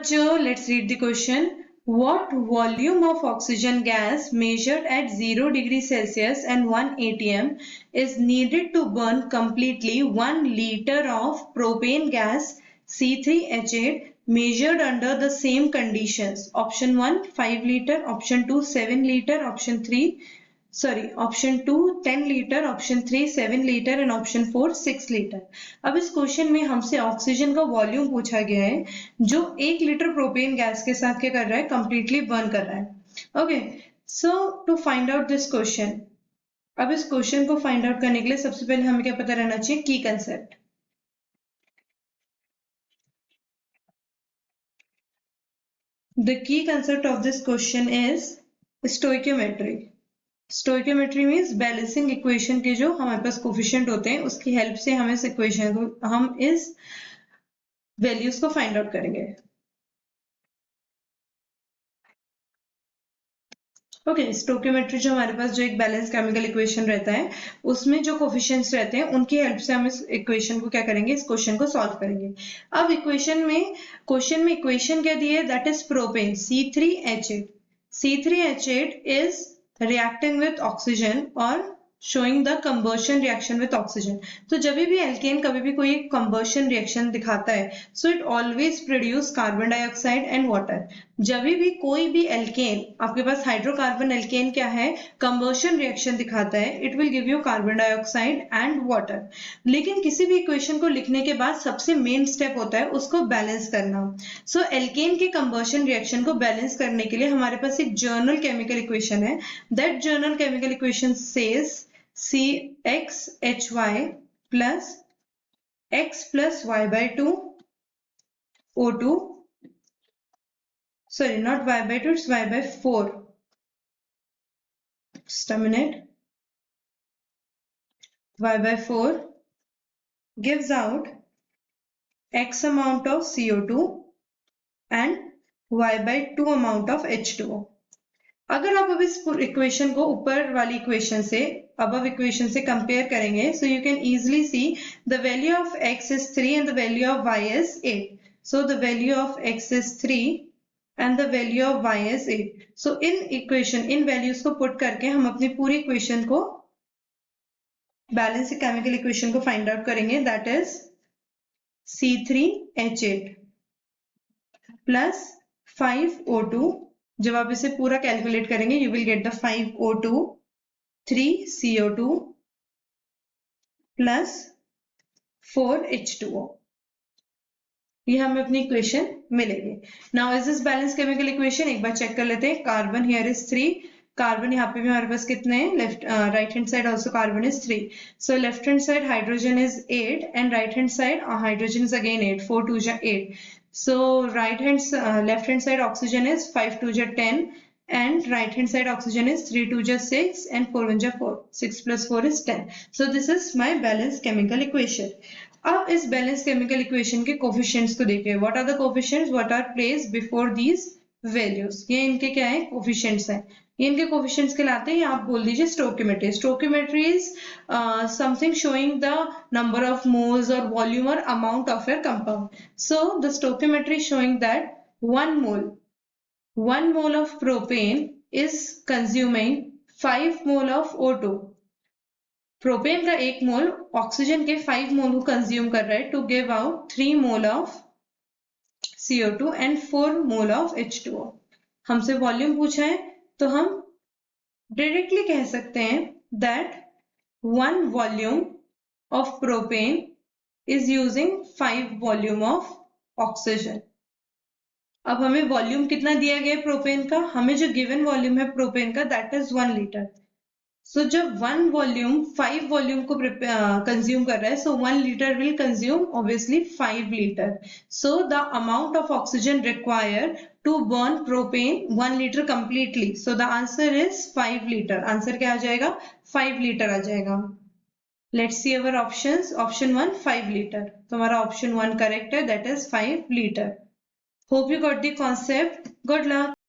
बच्चों, let's read the question. What volume of oxygen gas measured at 0 degree Celsius and 1 atm is needed to burn completely 1 liter of propane gas C3H8 measured under the same conditions? Option 1 5 liter, option 2 7 liter, option 2 10 litre, option 3 7 litre and option 4 6 litre. अब इस question में हमसे oxygen का volume पूछा गया है जो 1 litre propane gas के साथ क्या कर रहा है, कंप्लीटली बर्न कर रहा है। Okay, so to find out this question, अब इस क्वेश्चन को फाइंड आउट करने के लिए सबसे पहले हमें क्या पता रहना चाहिए, की concept. The key concept of this question is stoichiometry. Stoichiometry means balancing equation के जो हमारे पास कोफिशिएंट होते हैं उसकी हेल्प से हम इस इक्वेशन को, हम इस वैल्यूज को फाइंड आउट करेंगे। ओके, स्टोइकियोमेट्री जो हमारे पास जो एक बैलेंस केमिकल इक्वेशन रहता है उसमें जो कोफिशिएंट्स रहते हैं उनकी हेल्प से हम इस इक्वेशन को क्या करेंगे, इस क्वेश्चन को सॉल्व करेंगे। अब क्वेश्चन में इक्वेशन क्या दी है, that is propane C3H8। C3H8 is reacting with oxygen or showing the combustion reaction with oxygen। तो जब भी एल्केन कभी भी कोई combustion reaction दिखाता है, so it always produce carbon dioxide and water। जब भी कोई भी एल्केन, आपके पास हाइड्रोकार्बन एल्केन क्या है, combustion reaction दिखाता है, it will give you carbon dioxide and water। लेकिन किसी भी इक्वेशन को लिखने के बाद सबसे मेन स्टेप होता है उसको बैलेंस करना। सो एल्केन के combustion reaction को बैलेंस करने के लिए हमारे पास एक जर्नल केमिकल इक्वेशन है। That journal chemical equation says CXHY plus X plus Y by 2 O2, sorry, not Y by 2, it's Y by 4. Just a minute. Y by 4 gives out X amount of CO2 and Y by 2 amount of H2O। अगर आप अब इस equation को ऊपर वाली equation से, above equation से compare करेंगे, so you can easily see the value of x is 3 and the value of y is 8। So the value of x is 3 and the value of y is 8। So in values को put करके हम अपनी पूरी equation को, balance chemical equation को find out करेंगे। That is C3H8 plus 5O2। जब आप इसे पूरा कैलकुलेट करेंगे you will get the 5O2 3CO2 plus 4H2O। ये हमें अपनी इक्वेशन मिलेगी। Now is this balance chemical equation, एक बार चेक कर लेते हैं। कार्बन हियर इज 3, कार्बन यहाँ पे भी हमारे पास कितने हैं, left right hand side also carbon is 3। So left hand side hydrogen is 8 and right hand side hydrogen is again 8, 4 2 8। So left hand side oxygen is 5 2 10 and right hand side oxygen is 3 2 6 and 4 1 4, 6 plus 4 is 10। So this is my balanced chemical equation। अब इस balanced chemical equation के coefficients को देखिए। What are the coefficients? What are placed before these values? ये इनके क्या है, coefficients हैं। ये इनके coefficients कहलाते हैं, आप बोल दीजिए stoichiometry। Stoichiometry is something showing the number of moles or volume or amount of a compound। So the stoichiometry is showing that 1 mole of propane is consuming 5 mole of O2। Propane का 1 मोल oxygen के 5 मोल को consume कर रहा है to give out 3 mole of CO2 and 4 mole of H2O। हमसे volume पूछा है तो हम डायरेक्टली कह सकते हैं that 1 volume of propane is using 5 volume of oxygen. अब हमें वॉल्यूम कितना दिया गया है प्रोपेन का, हमें जो गिवन वॉल्यूम है प्रोपेन का दैट इज 1 लीटर। सो जब 1 वॉल्यूम 5 वॉल्यूम को कंज्यूम कर रहा है, so 1 litre will consume obviously 5 litre. So the amount of oxygen required to burn propane 1 litre completely. So the answer is 5 litre. Answer क्या आ जाएगा, 5 लीटर आ जाएगा। Let's see our options. Option 1 5 litre, तो हमारा ऑप्शन 1 करेक्ट है, that is 5 litre. Hope you got the concept. Good luck.